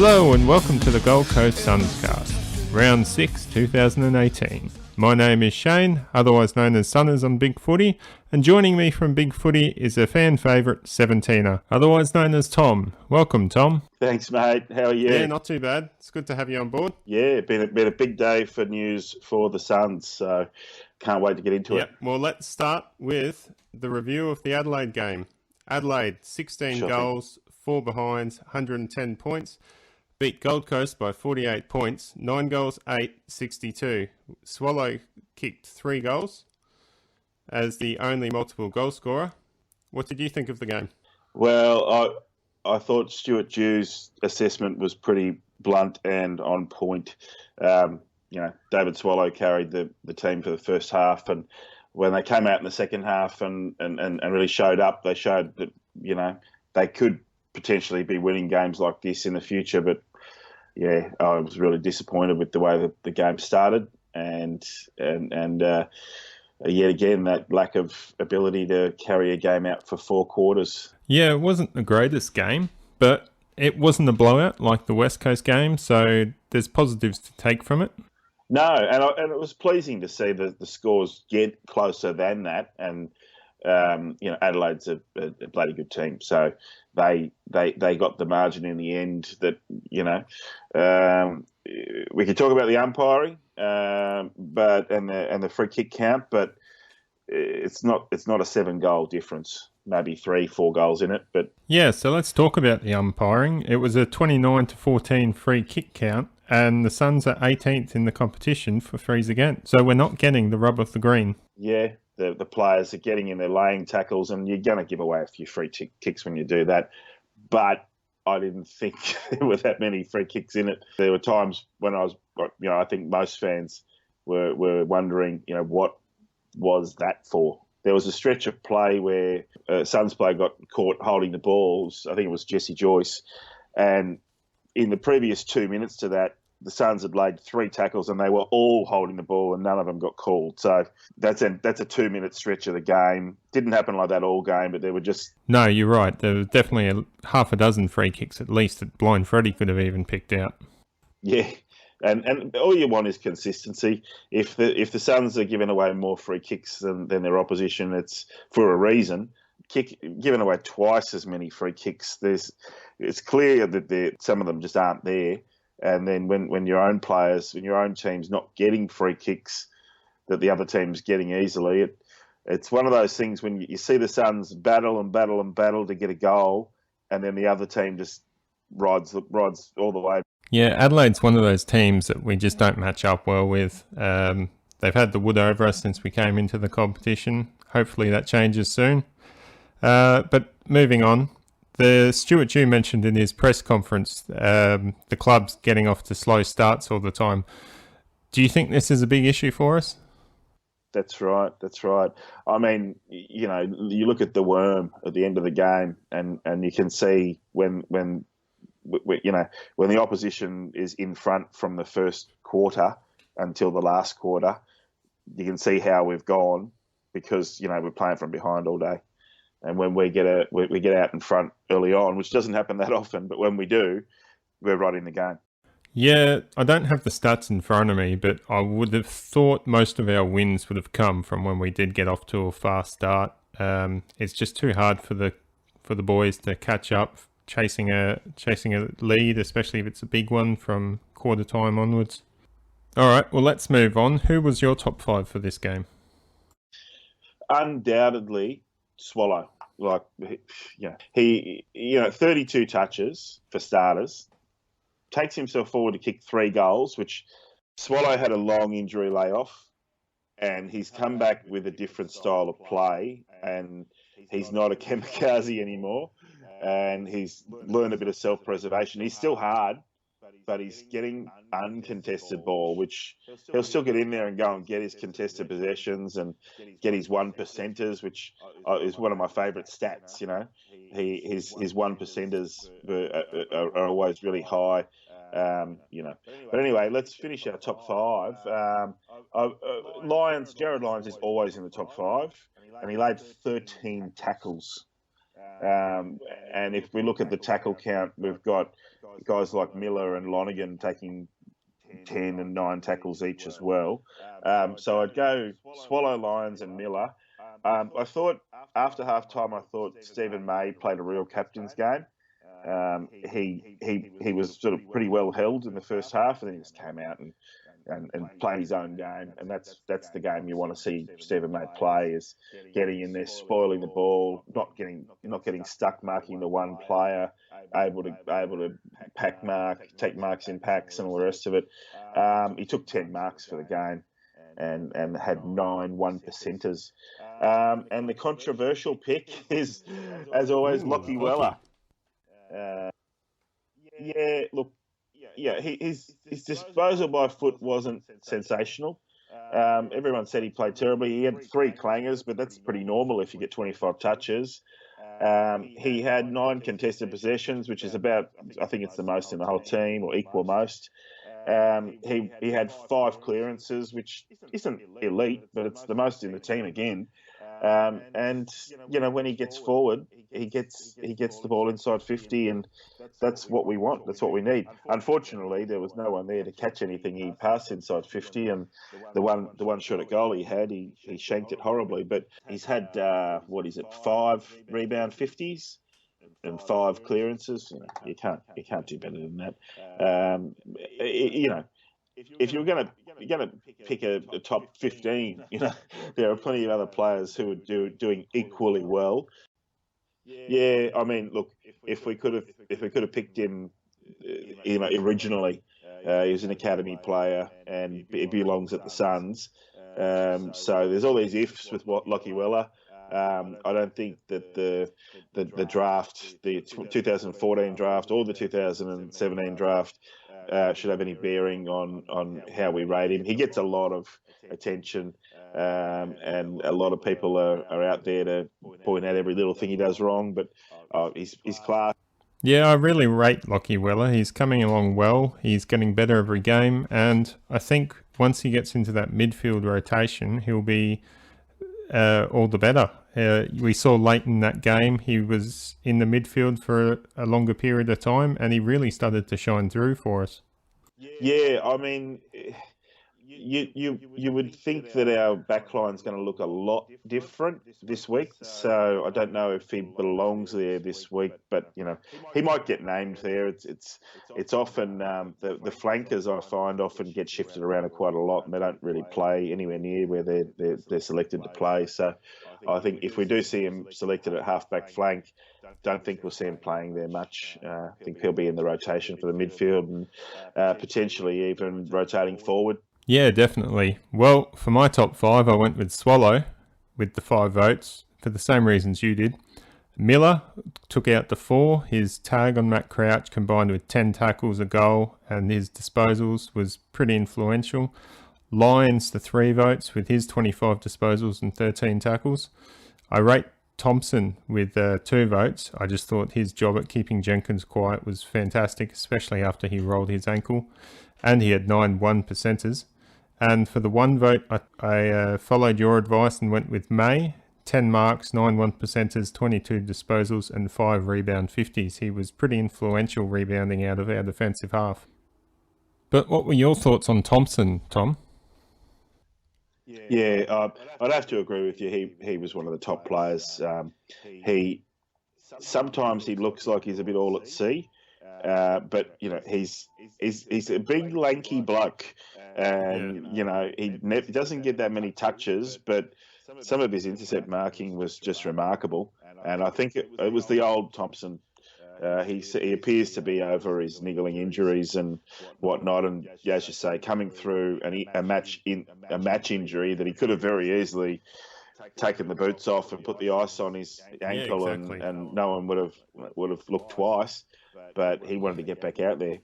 Hello and welcome to the Gold Coast Sunscast, Round 6, 2018. My name is Shane, otherwise known as Sunners on Big Footy, and joining me from Big Footy is a fan favourite 17er, otherwise known as Tom. Welcome, Tom. Thanks, mate. How are you? Yeah, not too bad. It's good to have you on board. Yeah, been a big day for news for the Suns, so can't wait to get into it. Well, let's start with the review of the Adelaide game. Adelaide, 16 goals, 4 behinds, 110 points. Beat Gold Coast by 48 points, 9 goals, 8, 62. Swallow kicked 3 goals as the only multiple goal scorer. What did you think of the game? Well, I thought Stuart Dew's assessment was pretty blunt and on point. David Swallow carried the team for the first half, and when they came out in the second half and really showed up, they showed that, they could potentially be winning games like this in the future, but yeah, I was really disappointed with the way the game started, and yet again that lack of ability to carry a game out for 4 quarters. Yeah, it wasn't the greatest game, but it wasn't a blowout like the West Coast game, so there's positives to take from it. No, and it was pleasing to see the scores get closer than that, and Adelaide's a bloody good team, so they got the margin in the end. That we could talk about the umpiring, but and the free kick count, but it's not a 7-goal difference. Maybe 3-4 goals in it, but yeah. So let's talk about the umpiring. It was a 29-14 free kick count, and the Suns are 18th in the competition for frees against. So we're not getting the rub of the green. Yeah. The players are getting in, they're laying tackles, and you're going to give away a few free kicks when you do that. But I didn't think there were that many free kicks in it. There were times when I think most fans were wondering, what was that for? There was a stretch of play where Suns player got caught holding the balls. I think it was Jesse Joyce. And in the previous 2 minutes to that, the Suns had laid 3 tackles and they were all holding the ball and none of them got called. So that's a 2-minute stretch of the game. Didn't happen like that all game, but there were just... No, you're right. There were definitely half a dozen free kicks at least that Blind Freddie could have even picked out. Yeah, and all you want is consistency. If the Suns are giving away more free kicks than their opposition, it's for a reason. Giving away twice as many free kicks, it's clear that some of them just aren't there. And then when your own players, when your own team's not getting free kicks that the other team's getting easily, it's one of those things when you see the Suns battle and battle and battle to get a goal, and then the other team just rides all the way. Yeah, Adelaide's one of those teams that we just don't match up well with. They've had the wood over us since we came into the competition. Hopefully that changes soon. But moving on. The Stuart Dew mentioned in his press conference the club's getting off to slow starts all the time. Do you think this is a big issue for us? That's right. I mean, you look at the worm at the end of the game, and you can see when the opposition is in front from the first quarter until the last quarter, you can see how we've gone because we're playing from behind all day. And when we get out in front early on, which doesn't happen that often, but when we do, we're right in the game. Yeah, I don't have the stats in front of me, but I would have thought most of our wins would have come from when we did get off to a fast start. It's just too hard for the boys to catch up, chasing a lead, especially if it's a big one from quarter time onwards. All right, well, let's move on. Who was your top 5 for this game? Undoubtedly, Swallow. He 32 touches for starters, takes himself forward to kick 3 goals, which Swallow had a long injury layoff, and he's come back with a different style of play, and he's not a kamikaze anymore, and he's learned a bit of self-preservation. He's still hard, but he's getting uncontested ball, which he'll still get in there and go and get his contested possessions and get his 1%ers, which is one of my favourite stats. His 1%ers are always really high. But anyway, let's finish our top 5. Jared Lyons is always in the top 5, and he laid 13 tackles. And if we look at the tackle count, we've got guys like Miller and Lonergan taking 10 and 9 tackles each as well. So I'd go Swallow, Lions and Miller. I thought after halftime, I thought Stephen May played a real captain's game. He was sort of pretty well held in the first half, and then he just came out and played his own game. And that's the game you want to see Stephen May play, is getting in there, spoiling the ball, not getting stuck marking the one player, able to pack mark, take marks in packs, and all the rest of it. He took 10 marks for the game, and had 9 1%ers. And the controversial pick is, as always, Lockie Weller. His disposal by foot wasn't sensational. Everyone said he played terribly. He had 3 clangers, but that's pretty normal if you get 25 touches. He had 9 contested possessions, which is about, I think it's the most in the whole team, or equal most. He had 5 clearances, which isn't elite, but it's the most in the team again. And when he gets forward, he gets the ball inside 50, and that's what we want. That's what we need. Unfortunately, there was no one there to catch anything. He passed inside 50, and the one shot at goal he had, he shanked it horribly. But he's had 5 rebound 50s and 5 clearances. You can't do better than that. If you're going to pick a top 15, there are plenty of other players who are doing equally well. Yeah, I mean, look, if we could have picked him, originally, he was an academy player and he belongs at the Suns. So there's all these ifs with Lockie Weller. I don't think that the draft, the 2014 draft or the 2017 draft, should have any bearing on how we rate him. He gets a lot of attention, and a lot of people are out there to point out every little thing he does wrong, but he's class. Yeah, I really rate Lockie Weller. He's coming along well. He's getting better every game, and I think once he gets into that midfield rotation, he'll be all the better. We saw late in that game, he was in the midfield for a longer period of time, and he really started to shine through for us. Yeah, I mean, you would think that our backline's going to look a lot different this week. So I don't know if he belongs there this week, but he might get named there. It's often the flankers, I find, often get shifted around quite a lot, and they don't really play anywhere near where they're selected to play. So I think if we do see him selected at halfback flank, don't think we'll see him playing there much. I think he'll be in the rotation for the midfield, and potentially even rotating forward. Yeah, definitely. Well, for my top 5, I went with Swallow with the 5 votes for the same reasons you did. Miller took out the 4. His tag on Matt Crouch combined with 10 tackles, a goal, and his disposals was pretty influential. Lyons, the 3 votes with his 25 disposals and 13 tackles. I rate Thompson with 2 votes. I just thought his job at keeping Jenkins quiet was fantastic, especially after he rolled his ankle. And he had 9 1%ers. And for the 1 vote, I followed your advice and went with May. 10 marks, 9 1%ers, 22 disposals, and 5 rebound 50s. He was pretty influential rebounding out of our defensive half. But what were your thoughts on Thompson, Tom? Yeah, I'd have to agree with you. He was one of the top players. Sometimes he looks like he's a bit all at sea. But he's a big lanky bloke, and he doesn't get that many touches. But some of his intercept marking was just remarkable, and I think it was the old Thompson. He appears to be over his niggling injuries and whatnot, and as you say, coming through a match injury that he could have very easily taken the boots off and put the ice on his ankle, yeah, exactly. and no one would have looked twice. But he wanted to get back out there.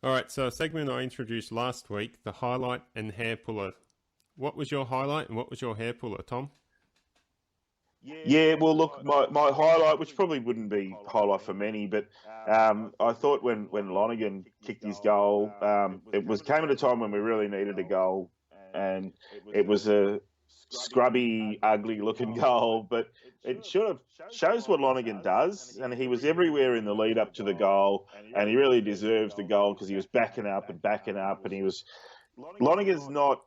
All right, so a segment I introduced last week, the highlight and hair puller. What was your highlight and what was your hair puller, Tom? Yeah, well, look, my highlight, which probably wouldn't be highlight for many, but I thought when Lonergan kicked his goal, it came at a time when we really needed a goal, and it was a scrubby, ugly-looking goal, but it shows what Lonergan does, and he was everywhere in the lead up to the goal, and he really deserves the goal because he was backing up, and he was. Lonergan's not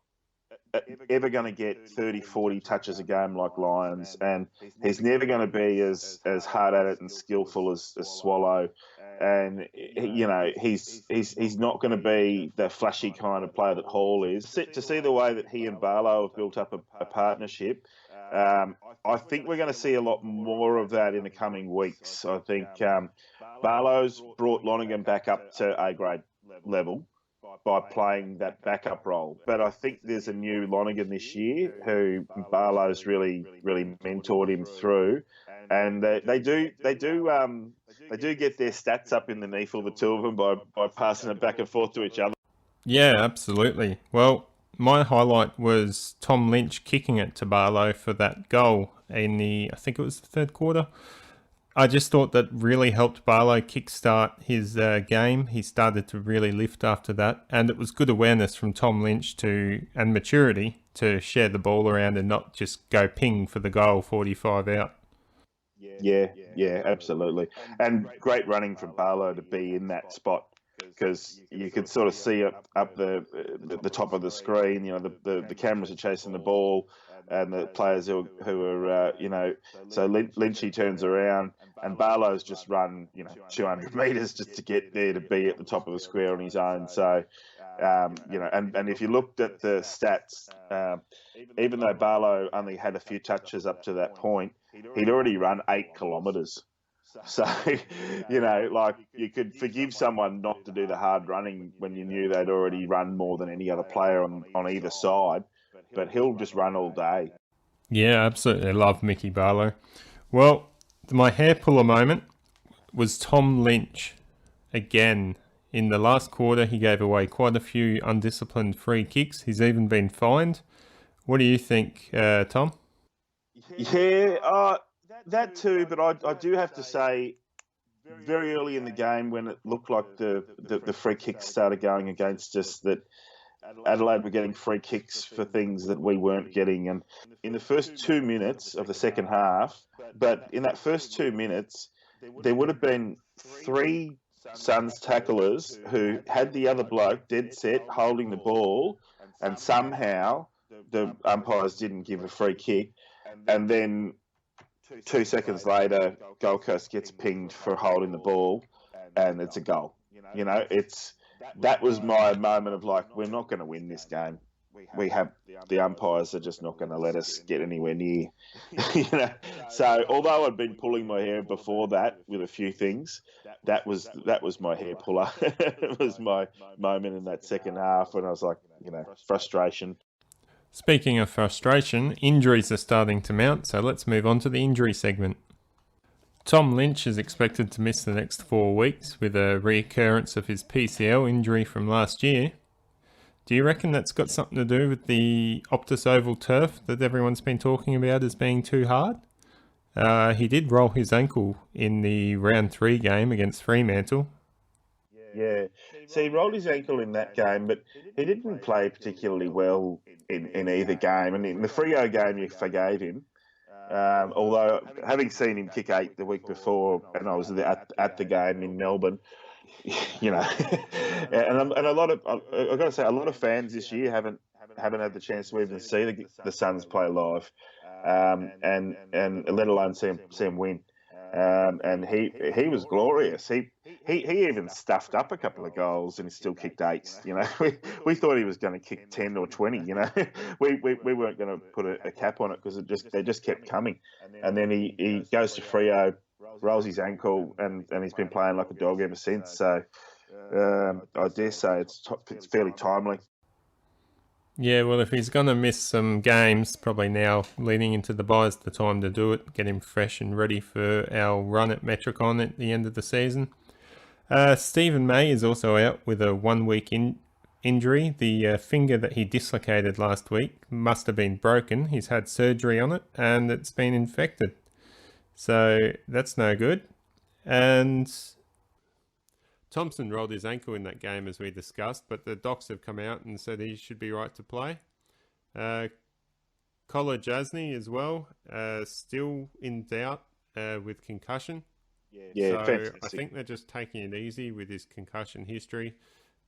ever going to get 30, 40 touches a game like Lyons, and he's never going to be as hard at it and skillful as Swallow. And he's not going to be the flashy kind of player that Hall is. To see the way that he and Barlow have built up a partnership, I think we're going to see a lot more of that in the coming weeks. I think Barlow's brought Lonergan back up to A grade level by playing that backup role. But I think there's a new Lonergan this year who Barlow's really mentored him through, and they do get their stats up in the NEAFL, the two of them, by passing it back and forth to each other. Yeah, absolutely. Well, my highlight was Tom Lynch kicking it to Barlow for that goal in I think it was the third quarter. I just thought that really helped Barlow kickstart his game. He started to really lift after that, and it was good awareness from Tom Lynch and maturity to share the ball around and not just go ping for the goal 45 out. Yeah, absolutely. And great running from Barlow to be in that spot, because you could sort of see up the top of the screen. The cameras are chasing the ball, and the players who are so Lynchy turns around, and Barlow's just run 200 metres just to get there to be at the top of the square on his own. So and if you looked at the stats, even though Barlow only had a few touches up to that point, he'd already run 8 kilometres. So, you could forgive someone not to do the hard running when you knew they'd already run more than any other player on either side, but he'll just run all day. Yeah, absolutely. I love Mickey Barlow. Well, my hair puller moment was Tom Lynch. Again, in the last quarter, he gave away quite a few undisciplined free kicks. He's even been fined. What do you think, Tom? Yeah, that too, but I do have to say, very early in the game when it looked like the free kicks started going against us, that Adelaide were getting free kicks for things that we weren't getting. And in the first 2 minutes of the second half, but in that first 2 minutes, there would have been 3 Suns tacklers who had the other bloke dead set holding the ball, and somehow the umpires didn't give a free kick. And then 2 seconds later, Gold Coast gets pinged for holding the ball, and it's a goal. That was my moment of like, we're not going to win this game. The umpires are just not going to let us get anywhere near. So although I'd been pulling my hair before that with a few things, that was my hair puller. It was my moment in that second half when I was like, frustration. Speaking of frustration, injuries are starting to mount, so let's move on to the injury segment. Tom Lynch is expected to miss the next 4 weeks with a reoccurrence of his PCL injury from last year. Do you reckon that's got something to do with the Optus Oval turf that everyone's been talking about as being too hard? He did roll his ankle in the round 3 game against Fremantle. Yeah, so he rolled his ankle in that game, but he didn't play particularly well in either game. And in the Freo game, you forgave him. Although, having seen him kick 8 the week before, and I was at the game in Melbourne, and a lot of, I've got to say, a lot of fans this year haven't had the chance to even see the Suns play live, and let alone see him win. And he was glorious. He even stuffed up a couple of goals and he still kicked 8. We thought he was going to kick 10 or 20. We weren't going to put a cap on it because they just kept coming. And then he goes to Freo, rolls his ankle, and he's been playing like a dog ever since. So I dare say it's fairly timely. Yeah, well, if he's going to miss some games, probably now leading into the bye's the time to do it, get him fresh and ready for our run at Metricon at the end of the season. Stephen May is also out with a 1-week injury. The finger that he dislocated last week must have been broken. He's had surgery on it and it's been infected. So that's no good. And Thompson rolled his ankle in that game, as we discussed, but the docs have come out and said he should be right to play. Jasny as well, still in doubt with concussion. Yeah, So I fantastic. think they're just taking it easy with his concussion history.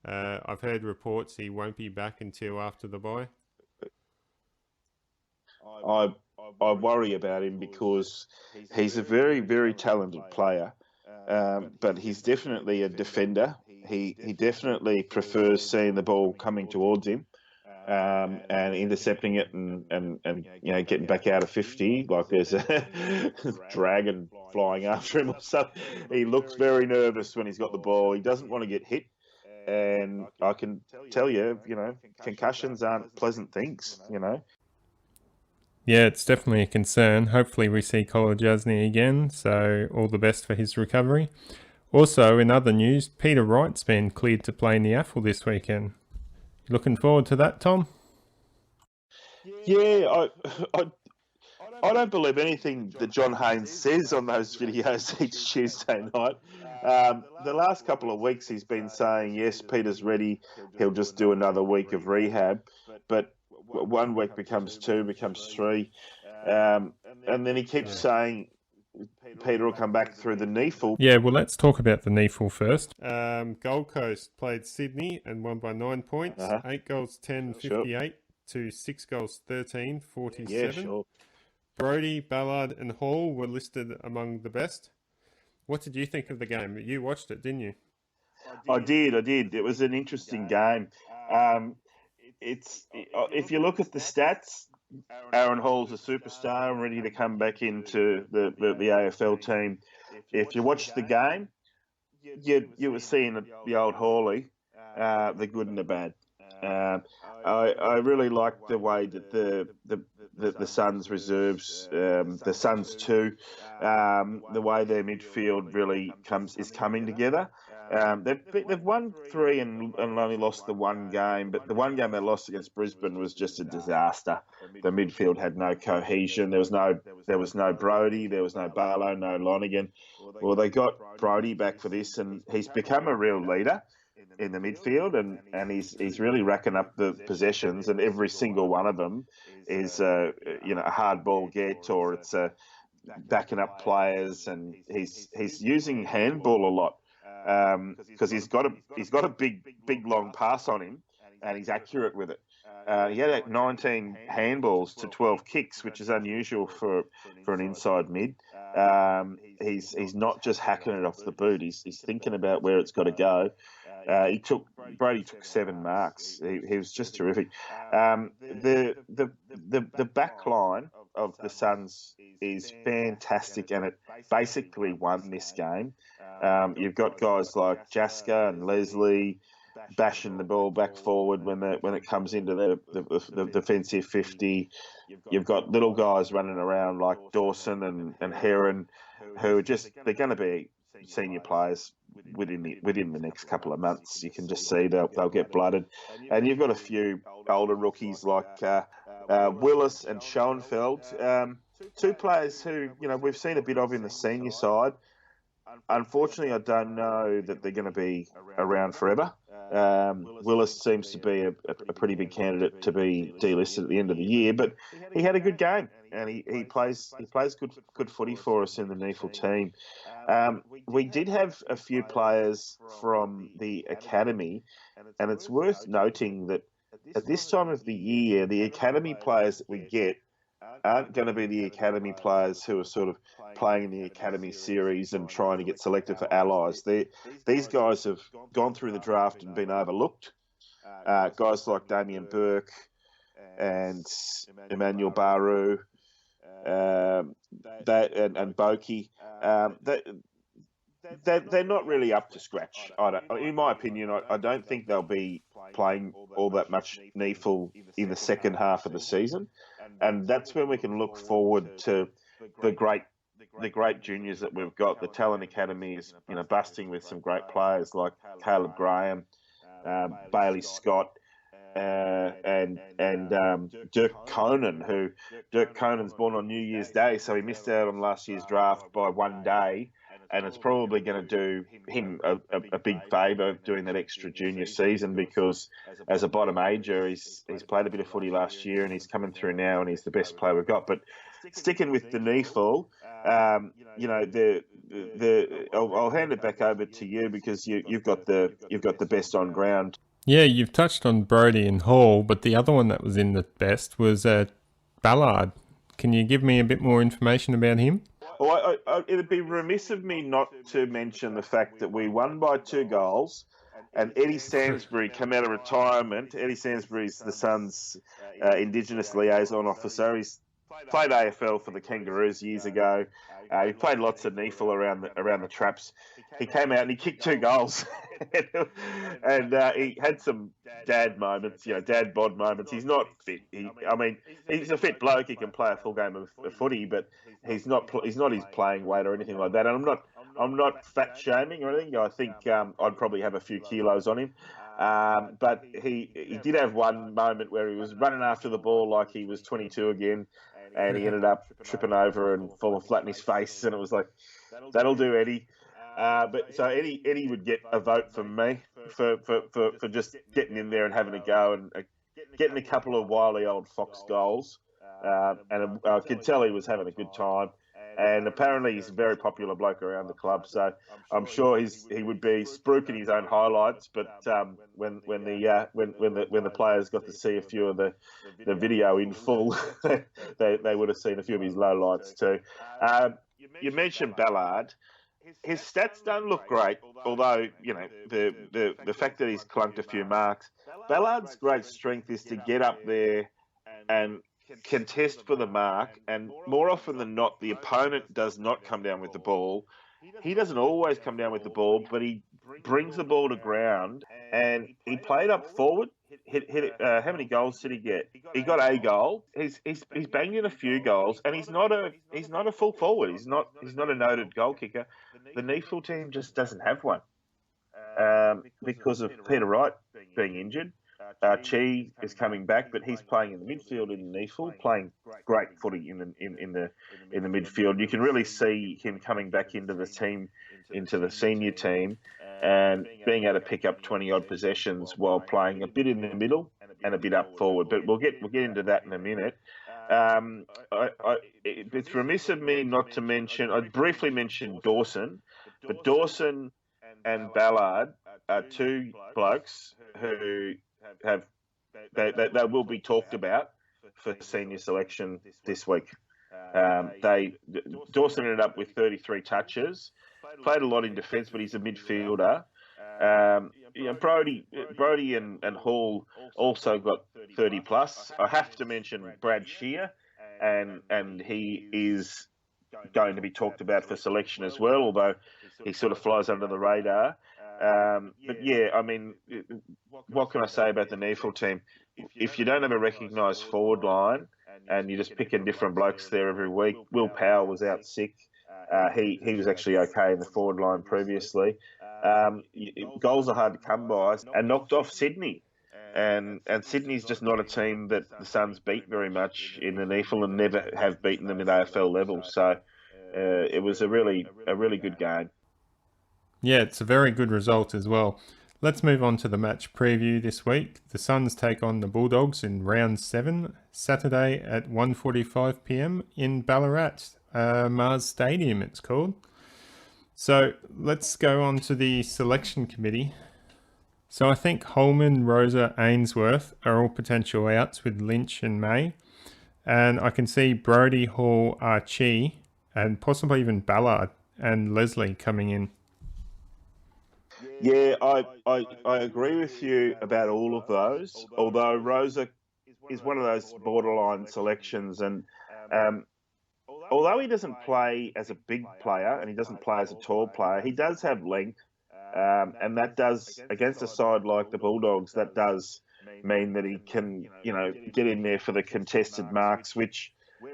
I've heard reports he won't be back until after the bye. I I worry about him because he's a very, very talented player, but he's definitely a defender. He definitely prefers seeing the ball coming towards him, and intercepting it and getting back out of 50 like there's a dragon flying after him or something. He looks very nervous when he's got the ball. He doesn't want to get hit, and I can tell you, concussions aren't pleasant things. Yeah, it's definitely a concern. Hopefully we see Jasny again, so all the best for his recovery. Also, in other news, Peter Wright's been cleared to play in the AFL this weekend. You looking forward to that, Tom? Yeah, I don't believe anything that John Haynes says on those videos each Tuesday night. The last couple of weeks, he's been saying, yes, Peter's ready. He'll just do another week of rehab. But 1 week becomes 2, becomes 3. And then he keeps saying Peter will come back through the NEFL. Yeah, well, let's talk about the NEFL first. Gold Coast played Sydney and won by 9 points. 8 goals, 10, 58 to 6 goals, 13, 47. Yeah, sure. Brodie, Ballard and Hall were listed among the best. What did you think of the game? You watched it, didn't you? I did. It was an interesting game. If you look at the stats, Aaron Hall's a superstar and ready to come back into the AFL team. If you watch the game, you were seeing the old Hawley, the good and the bad. I really like the way that the Suns reserves, the Suns too, the way their midfield really is coming together. They've won 3 and only lost the one game, but the one game they lost against Brisbane was just a disaster. The midfield had no cohesion. There was no Brodie, there was no Barlow, no Lonigan. Well, they got Brodie back for this, and he's become a real leader in the midfield, and he's really racking up the possessions, and every single one of them is a hard ball get, or it's backing up players, and he's using handball a lot because he's got a big long pass on him, and he's accurate with it. He had 19 handballs to 12 kicks, which is unusual for an inside mid. He's not just hacking it off the boot. He's thinking about where it's got to go. Brodie took 7 marks. He was just terrific. The back line of the Suns is fantastic, and it basically won this game. You've got guys like Jaska and Leslie bashing the ball back forward when it comes into the defensive 50. You've got little guys running around like Dawson and Heron, who they're going to be senior players within the next couple of months. You can just see they'll get blooded. And you've got a few older rookies like Willis and Schoenfeld, 2 players who we've seen a bit of in the senior side. Unfortunately, I don't know that they're going to be around forever. Willis seems to be a pretty big candidate to be delisted at the end of the year, but he had a good game, and he plays good footy for us in the NEFL team. We did have a few players from the academy, and it's worth noting that at this time of the year, the academy players that we get aren't going to be the academy players who are sort of playing in the academy series and trying to get selected for allies. These guys have gone through the draft and been overlooked. Guys like Damien Burke and Emmanuel Baru, and Boki, they're not really up to scratch. In my opinion, I don't think they'll be playing all that much NEFL in the second half of the season, and that's when we can look forward to the great juniors that we've got. The talent academy is busting with some great players like Caleb Graham, Bailey Scott, and Dirk Conan's born on New Year's Day, so he missed out on last year's draft by 1 day. and it's probably going to do him a big favour doing that extra junior season, because as a bottom ager, he's played a bit of footy last year and he's coming through now and he's the best player we've got. But sticking with the Neefel, I'll hand it back over to you, because you've got the best on ground. Yeah, you've touched on Brody and Hall, but the other one that was in the best was Ballard. Can you give me a bit more information about him? Well, it'd be remiss of me not to mention the fact that we won by 2 goals, and Eddie Sainsbury came out of retirement. Eddie Sainsbury's the Suns' Indigenous liaison officer. He's played AFL for the Kangaroos years ago. He played lots of Neefel around the traps. He came out and he kicked 2 goals, and he had some dad moments, dad bod moments. He's not fit. He's a fit bloke. He can play a full game of footy, but he's not his playing weight or anything like that. And I'm not fat shaming or anything. I think I'd probably have a few kilos on him. But he did have one moment where he was running after the ball like he was 22 again, and he ended up tripping over and falling flat in his face, and it was like, that'll do, Eddie. So Eddie would get a vote from me for just getting in there and having a go and getting a couple of wily old Fox goals. And I could tell he was having a good time. And apparently he's a very popular bloke around the club, so I'm sure he would be spruiking his own highlights. But when the players got to see a few of the video in full, they would have seen a few of his lowlights too. You mentioned Ballard. His stats don't look great, although the fact that he's clunked a few marks. Ballard's great strength is to get up there and contest for the mark, and more often than not, the opponent does not come down with the ball. He doesn't always come down with the ball, but he brings the ball to ground, and he played up forward. How many goals did he get? He got a goal. He's banged in a few goals, and he's not a full forward. He's not a noted goal kicker. The Neefel team just doesn't have one because of Peter Wright being injured. Chi is coming back, but he's playing in the midfield in the Neefel, playing great footy in the midfield. You can really see him coming back into the team, into the senior team, and being able to pick up 20-odd possessions while playing a bit in the middle and a bit up forward. But we'll get into that in a minute. It's remiss of me not to mention. I briefly mentioned Dawson, but Dawson and Ballard are 2 blokes who they will be talked about for senior selection this week. Dawson ended up with 33 touches, played a lot in defence, but he's a midfielder. Brody and Hall also got 30 plus. I have to mention Brad Shear, and he is going to be talked about for selection as well, although he sort of flies under the radar. But yeah, what can I say about the Neefel team? If you don't have a recognised forward line and you're just picking different blokes there every week, Will Powell was out sick. He was actually okay in the forward line previously. Goals are hard to come by, and knocked off Sydney. And Sydney's just not a team that the Suns beat very much in the Neefel, and never have beaten them at AFL level. So it was a really good game. Yeah, it's a very good result as well. Let's move on to the match preview this week. The Suns take on the Bulldogs in round 7, Saturday at 1:45 p.m. in Ballarat, Mars Stadium it's called. So let's go on to the selection committee. So I think Holman, Rosa, Ainsworth are all potential outs with Lynch and May. And I can see Brody, Hall, Archie, and possibly even Ballard and Leslie coming in. Yeah, I agree with you about all of those, although Rosa is one of those borderline selections. And although he doesn't play as a big player and he doesn't play as a tall player, he does have length. And that does, against a side like the Bulldogs, that does mean that he can, get in there for the contested marks, which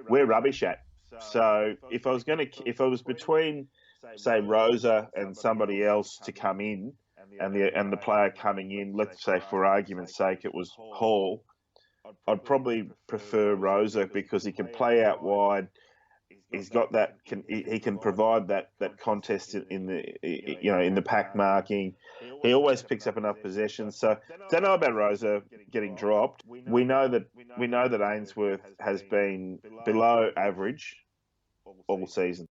we're rubbish at. So if I was between, say, Rosa and somebody else to come in, and the player coming in, let's say for argument's sake it was Hall, I'd probably prefer Rosa because he can play out wide. He's got that. He can provide that contest in the pack marking. He always picks up enough possessions. So don't know about Rosa getting dropped. We know that Ainsworth has been below average all season.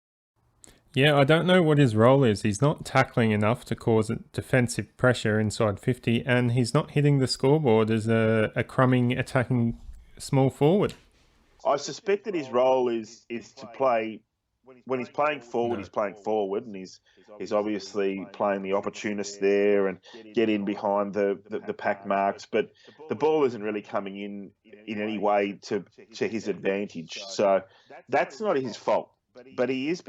Yeah, I don't know what his role is. He's not tackling enough to cause defensive pressure inside 50, and he's not hitting the scoreboard as a crumbing attacking small forward. I suspect that his role is to play when he's playing forward. He's playing forward, and he's obviously playing the opportunist there and get in behind the pack marks. But the ball isn't really coming in any way to his advantage. So that's not his fault. But his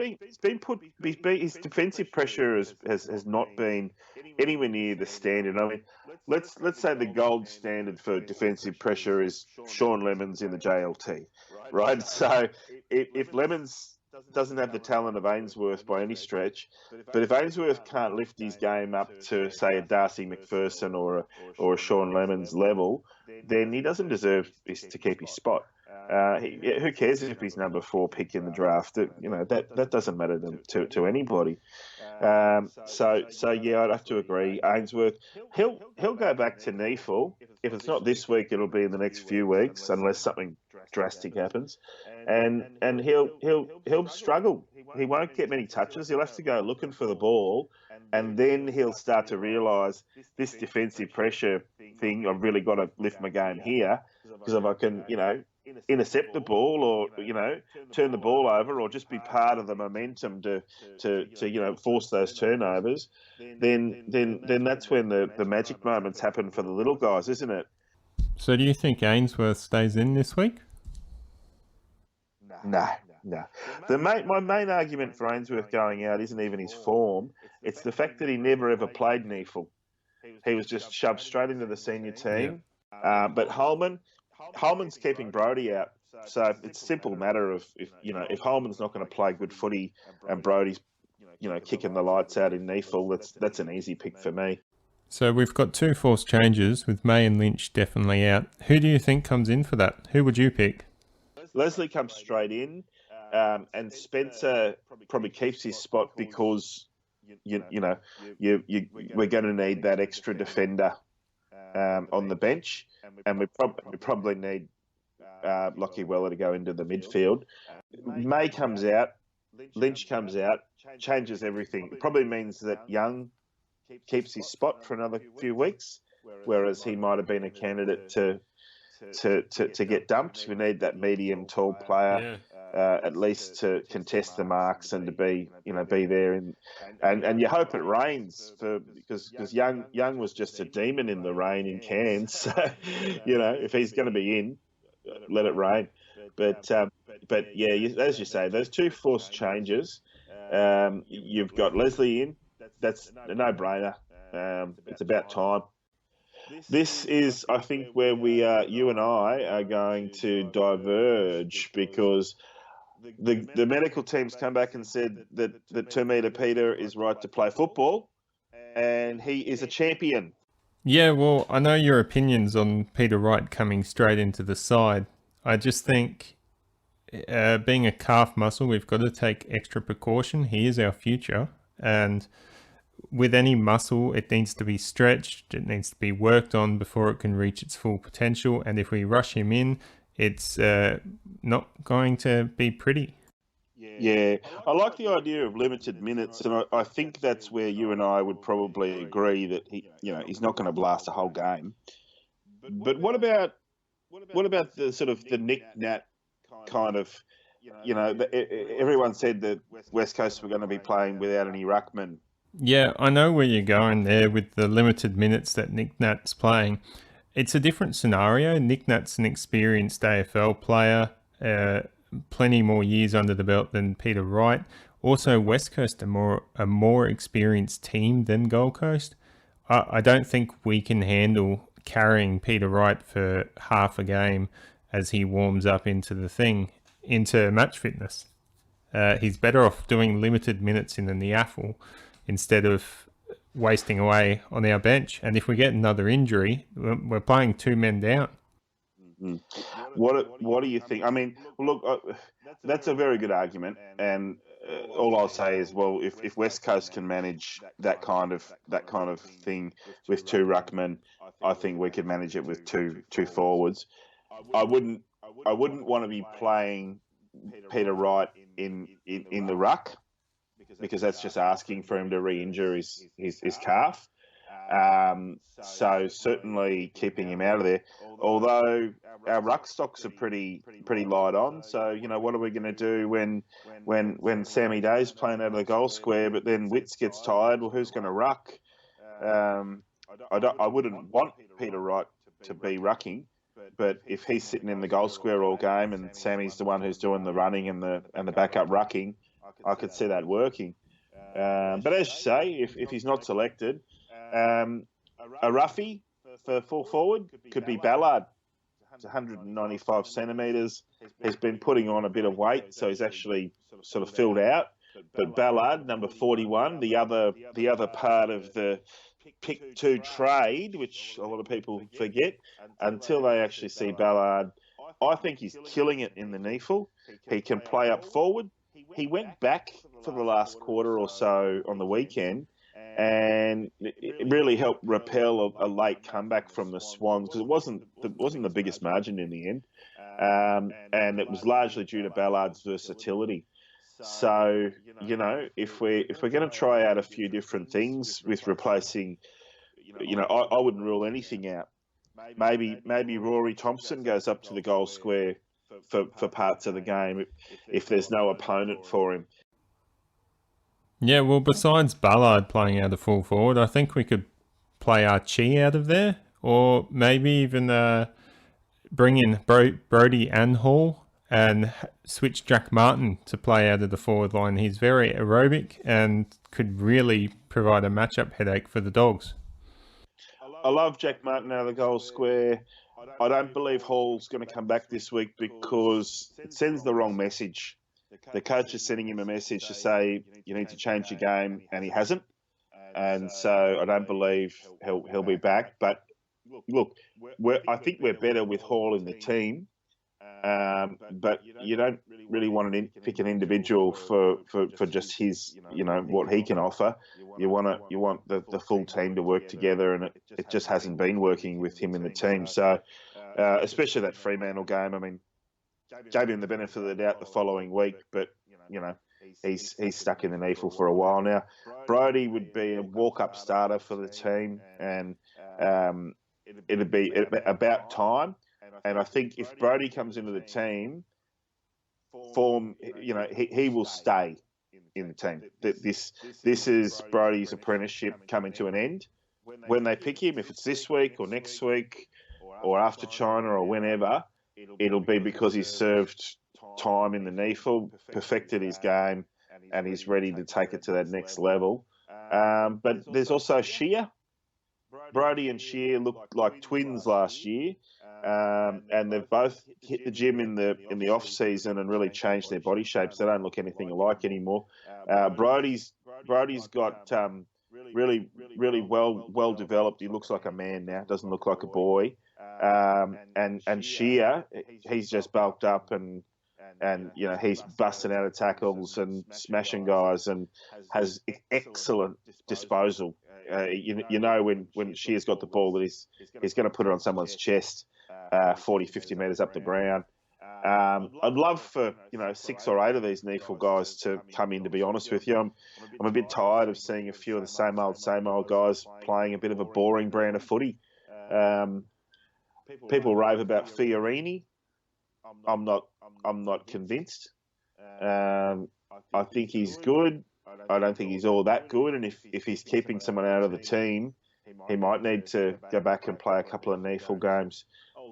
defensive pressure has not been anywhere near the standard. I mean, let's say the gold standard for defensive pressure is Sean Lemons in the JLT, right? So if Lemons doesn't have the talent of Ainsworth by any stretch, but if Ainsworth can't lift his game up to, say, a Darcy McPherson or a Sean Lemons level, then he doesn't deserve to keep his spot. Who cares if he's number 4 pick in the draft? That doesn't matter to anybody. So yeah, I'd have to agree. Ainsworth, he'll go back to Neefle. If it's not this week, it'll be in the next few weeks, unless something drastic happens. And he'll struggle. He won't get many touches. He'll have to go looking for the ball, and then he'll start to realise this defensive pressure thing. I've really got to lift my game here, because if I can, intercept the ball, or turn the ball over, or just be part of the momentum to force those turnovers, then that's when the magic moments happen for the little guys, isn't it? So do you think Ainsworth stays in this week? No. My main argument for Ainsworth going out isn't even his form. It's the fact that he never ever played Neefle. He was just shoved straight into the senior team. Yeah. But Holman's keeping Brodie out. So it's a simple matter of if Holman's not going to play good footy and Brodie's kicking the lights out in Neefle, that's an easy pick for me. So we've got 2 forced changes with May and Lynch definitely out. Who do you think comes in for that? Who would you pick? Leslie comes straight in, and Spencer probably keeps his spot because we're going to need that extra defender on the bench, and we probably need Lockie Weller to go into the midfield. May comes out, Lynch comes out, changes everything. It probably means that Young keeps his spot for another few weeks, whereas he might have been a candidate to get dumped. We need that medium tall player, at least to contest the marks and to be there and you hope it rains because Young was just a demon in the rain in Cairns. So if he's going to be in, let it rain. But yeah, as you say, those 2 forced changes. You've got Leslie in. That's a no-brainer. It's about time. This is, I think, where you and I are going to diverge, because the medical team's come back and said that 2 metre Peter is right to play football, and he is a champion. Yeah, well, I know your opinions on Peter Wright coming straight into the side. I just think, being a calf muscle, we've got to take extra precaution. He is our future, and with any muscle, it needs to be stretched, it needs to be worked on before it can reach its full potential. And if we rush him in, it's not going to be pretty. Yeah, I like the idea of limited minutes, and I think that's where you and I would probably agree that he's not going to blast a whole game. But what about the sort of the Nick Nat kind of, everyone said that West Coast were going to be playing without any ruckman. Yeah, I know where you're going there with the limited minutes that Nick Nat's playing. It's a different scenario. Nick Nat's an experienced AFL player, plenty more years under the belt than Peter Wright. Also, West Coast are a more experienced team than Gold Coast. I don't think we can handle carrying Peter Wright for half a game as he warms up into match fitness. He's better off doing limited minutes in the NIAFL instead of wasting away on our bench. And if we get another injury, we're playing 2 men down. Mm. What do you think? I mean, look, that's a very good argument, and all I'll say is, well, if West Coast can manage that kind of thing with two ruckmen, I think we could manage it with two forwards. I wouldn't I wouldn't want to be playing Peter Wright in the ruck, because that's just asking for him to re-injure his calf. So certainly keeping him out of there. Although our ruck stocks are pretty light on. So what are we going to do when Sammy Day's playing out of the goal square, but then Witts gets tired? Well, who's going to ruck? I wouldn't want Peter Wright to be rucking, but if he's sitting in the goal square all game and Sammy's the one who's doing the running and the backup rucking, I could see that working. But as you say, if he's not selected, a roughie for full forward could be Ballard. It's 195 centimetres. He's been putting on a bit of weight, so he's actually sort of filled out. But Ballard, number 41, the other part of the pick two trade, which a lot of people forget until they actually see Ballard. I think he's killing it in the NEFL. He can play up forward. He went back for the last quarter or so on the weekend, and it really helped repel a late comeback from the Swans, because it wasn't the biggest margin in the end, and it was largely due to Ballard's versatility. So if we're going to try out a few different things with replacing, I wouldn't rule anything out. Maybe Rory Thompson goes up to the goal square for parts of the game if there's no opponent for him. Yeah, well, besides Ballard playing out of full forward, I think we could play Archie out of there, or maybe even bring in Brody and Hall and switch Jack Martin to play out of the forward line. He's very aerobic and could really provide a matchup headache for the Dogs. I love Jack Martin out of the goal square. I don't believe Hall's going to come back this week because it sends the wrong message. The coach is sending him a message to say you need to change your game, and he hasn't. And so I don't believe he'll be back. But look, I think we're better with Hall in the team. But you don't really want to pick an individual for just his, what he can offer. You want the full team to work together, and it just hasn't been working with him in the team. So especially that Fremantle game. I mean, gave him the benefit of the doubt the following week, but he's stuck in the NEFL for a while now. Brodie would be a walk-up starter for the team, and it'd be about time. And I think if Brodie comes into the team, he will stay in the team. This is Brodie's apprenticeship coming to an end. When they pick him, if it's this week or next week or after China or whenever, it'll be because he's served time in the NEFL, perfected his game, and he's ready to take it to that next level. But there's also Shear. Brodie and Shear looked like twins last year, and they've both hit the gym in the off season and really changed their body shapes. They don't look anything alike anymore. Brodie's got really well developed. He looks like a man now. Doesn't look like a boy. And Shear, he's just bulked up and he's busting out of tackles and smashing guys and has excellent disposal. When Shear's got the ball that he's going to put it on someone's chest 40, 50 metres up the ground. I'd love for 6 or 8 of these NEFL guys to come in, to be honest with you. I'm a bit tired of seeing a few of the same old guys playing a bit of a boring brand of footy. People rave about Fiorini. I'm not convinced. I think he's good. I don't think he's all that good. And if he's keeping someone out of the team, he might need to go back and play a couple of NEFL games.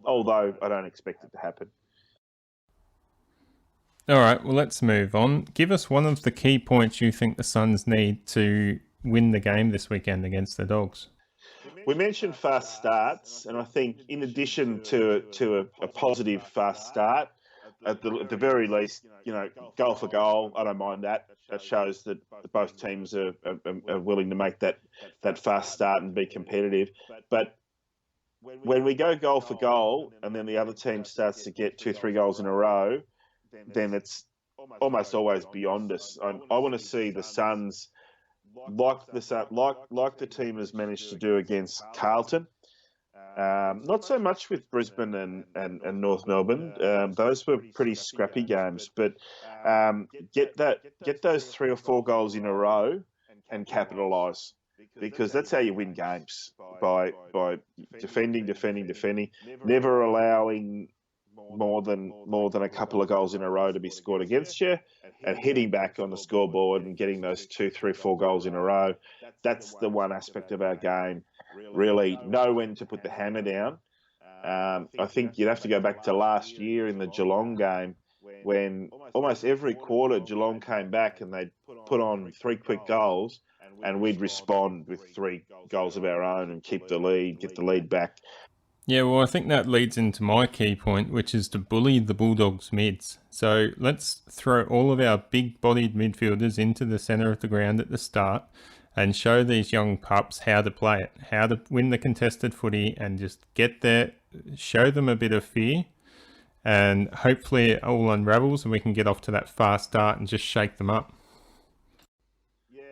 Although I don't expect it to happen. All right, well, let's move on. Give us one of the key points you think the Suns need to win the game this weekend against the Dogs. We mentioned fast starts, and I think in addition to a positive fast start, at the very least, goal for goal, I don't mind that. That shows that both teams are willing to make that fast start and be competitive. But when we go goal for goal, and then the other team starts to get 2-3 goals in a row, then it's almost always beyond us. I want to see the Suns like the team has managed to do against Carlton. Not so much with Brisbane and North Melbourne. Those were pretty scrappy games, but get those 3 or 4 goals in a row and capitalise, because that's how you win games, by defending, never allowing more than a couple of goals in a row to be scored against you, and hitting back on the scoreboard and getting those 2, 3, 4 goals in a row. That's the one aspect of our game. Really know when to put the hammer down. I think you'd have to go back to last year in the Geelong game, when almost every quarter Geelong came back and they'd put on 3 quick goals, and we'd respond with 3 goals of our own and keep the lead, get the lead back. Yeah, well, I think that leads into my key point, which is to bully the Bulldogs mids. So let's throw all of our big-bodied midfielders into the centre of the ground at the start and show these young pups how to play it, how to win the contested footy, and just get there, show them a bit of fear, and hopefully it all unravels and we can get off to that fast start and just shake them up.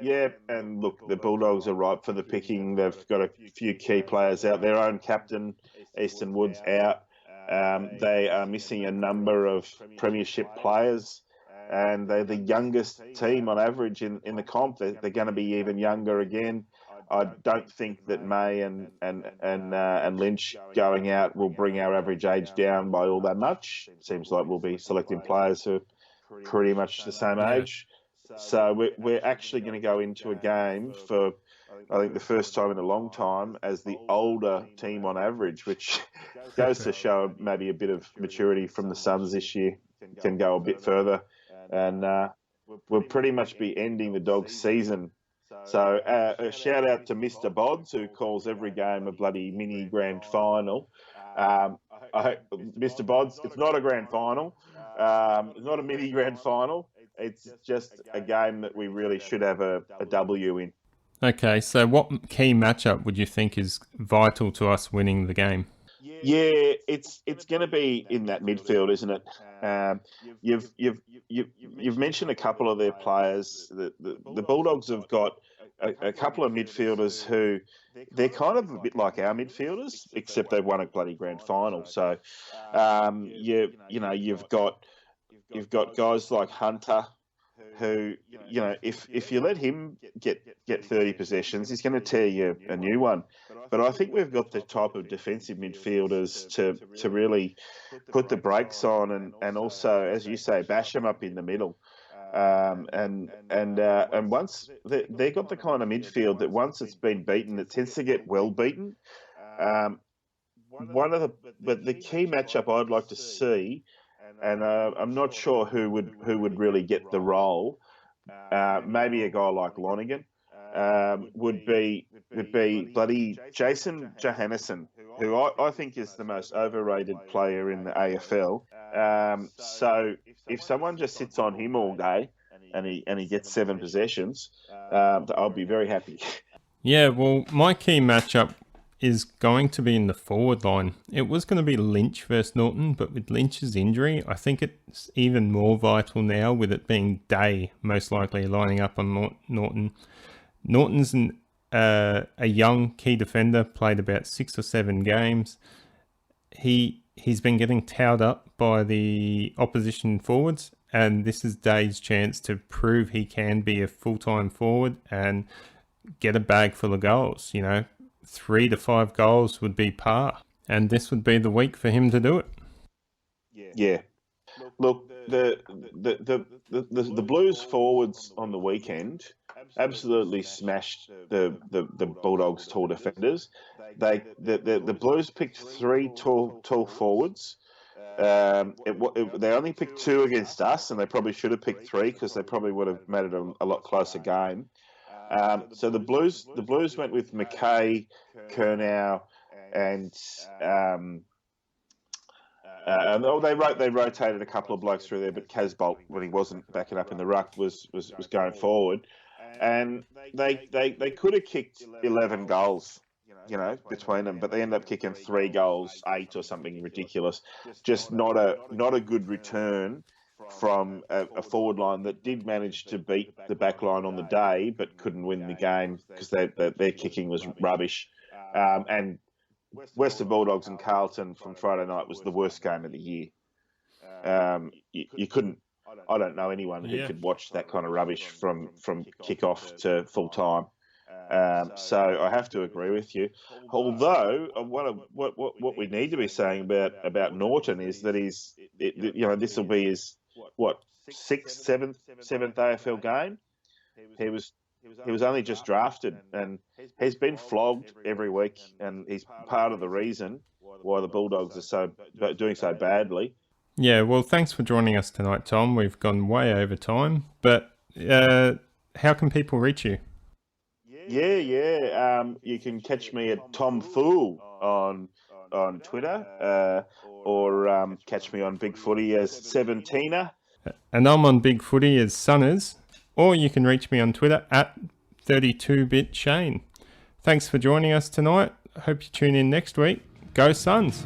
Yeah, and look, the Bulldogs are ripe for the picking. They've got a few key players out. Their own captain, Easton Wood's out. They are missing a number of premiership players, and they're the youngest team on average in the comp. They're going to be even younger again. I don't think that May and Lynch going out will bring our average age down by all that much. It seems like we'll be selecting players who are pretty much the same age. So we're actually going to go into a game for, I think, the first time in a long time as the older team on average, which goes to show maybe a bit of maturity from the Suns this year. Can go a bit further, and we'll pretty much be ending the Dogs' season. So a shout out to Mr. Bodds, who calls every game a bloody mini grand final. Mr. Bodds, it's not a grand final. It's not a mini grand final. It's just a game that we really should have a W in. Okay, so what key matchup would you think is vital to us winning the game? Yeah, it's going to be in that midfield, isn't it? You've mentioned a couple of their players. The Bulldogs have got a couple of midfielders who they're kind of a bit like our midfielders, except they've won a bloody grand final. So you've got guys like Hunter, who, if you let him get 30 possessions, he's going to tear you a new one. But I think we've got the type of defensive midfielders to really put the brakes on and also, as you say, bash them up in the middle. And once they've got the kind of midfield that once it's been beaten, it tends to get well beaten. But the key matchup I'd like to see, and I'm not sure who would really get the role. Maybe a guy like Lonergan would be bloody Jason Johannesson, who I think is the most overrated player in the AFL. So if someone just sits on him all day and he gets 7 possessions, I'll be very happy. Yeah, well, my key matchup is going to be in the forward line. It was going to be Lynch versus Norton, but with Lynch's injury, I think it's even more vital now, with it being Day most likely lining up on Norton. Norton's a young key defender, played about 6 or 7 games. He's been getting towed up by the opposition forwards, and this is Day's chance to prove he can be a full-time forward and get a bag full of goals. 3 to 5 goals would be par, and this would be the week for him to do it. Yeah. Look, the Blues forwards on the weekend absolutely smashed the Bulldogs' tall defenders. The Blues picked 3 tall forwards. They only picked 2 against us, and they probably should have picked 3 because they probably would have made it a lot closer game. So the Blues went with McKay, Curnow, and they rotated a couple of blokes through there, but Casbolt, when he wasn't backing up in the ruck, was going forward, and they could have kicked 11 goals. between them. But they end up kicking 3 goals, 8 or something ridiculous. Just not a good return from a forward line that did manage to beat the back line on the day, but couldn't win the game because their kicking was rubbish. And Western Bulldogs and Carlton from Friday night was the worst game of the year. You couldn't. I don't know anyone who could watch that kind of rubbish from kick-off to full-time. So I have to agree with you. Although what we need to be saying about Norton is that this will be his seventh AFL game. He was only just drafted, and he's been flogged every week, and he's part of the reason why the Bulldogs are doing so badly. Yeah, well, thanks for joining us tonight, Tom. We've gone way over time, but how can people reach you? Yeah. You can catch me at Tom Fool on Twitter, or catch me on Big Footy as 17er. And I'm on Big Footy as Sunners, or you can reach me on Twitter at 32BitShane. Thanks for joining us tonight. Hope you tune in next week. Go Suns!